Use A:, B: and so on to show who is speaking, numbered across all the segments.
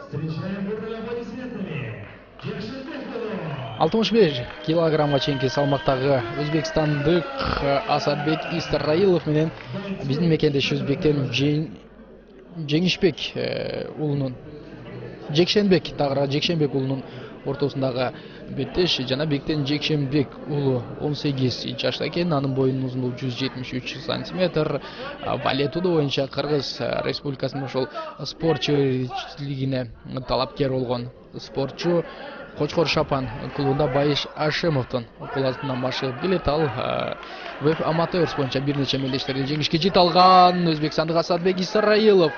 A: 65 килограммга чейинки салмактагы өзбекстандык Асадбек Истарраилов менен биздин мекендешибиз Бектен Жеңишбек уулунун Жекшенбек уулунун ортосундагы беттеш жана Бектен Жекшенбек уулу 18 жашта экен. Анын боюнун узундугу 173 сантиметр. Валетудо боюнча Кыргыз Республикасынын ошол спортчу лигине талапкер болгон спортчу Кочкор Шапан клубунда Байыш Ашемовдун кол астынан башкарып келет. Ал веб аматör боюнча бир нече мелдештерде жеңишке жете алган. Өзбекстандык Асадбек Исарраилов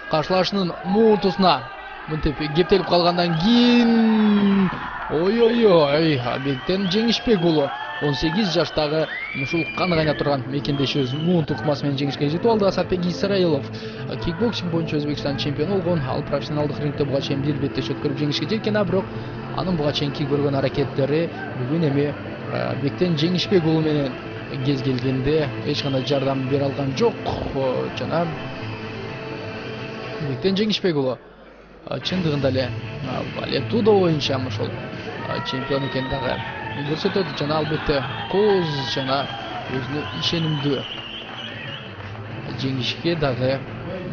A: каршылашынын муунтусуна мынтип кептелип калгандан кийин ой Бектен Жеңишбек уулу 18 жаштагы ушул каны кайнап турган мекендешибиз муунту ыкмасы менен жеңишке жетип алды. Асадбек Исарраилов кикбоксинг боюнча Өзбекстан чемпиону болгон. Ал профессионалдык рингде буга чейин бир беттеш өткөрүп жеңишке жеткен, бирок анын буга чейинки көргөн аракеттери бүгүн эми Бектен Жеңишбек уулу менен кез келгенде эч кандай жардам бере алган жок. Жана Бектен Жеңишбек уулу чындыгында эле Валетудо боюнча ошол чемпион экен дагы көрсөтөт. Жана албетте кооз жана өзүнө ишенимдүү жеңишке дагы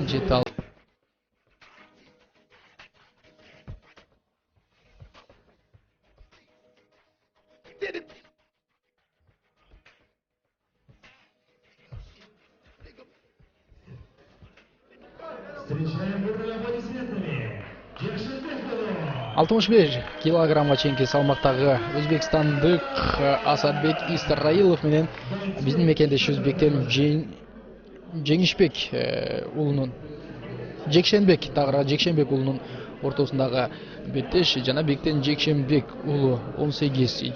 A: жете алды.
B: Встречаем бурными аплодисментами.
A: 65 килограммга чейинки салмактагы өзбекстандык Асадбек Истарраилов менен биздин мекендешибиз Бектен Жеңишбек уулунун Жекшенбек уулунун ортосундагы беттеш жана Бектен Жекшенбек уулу 18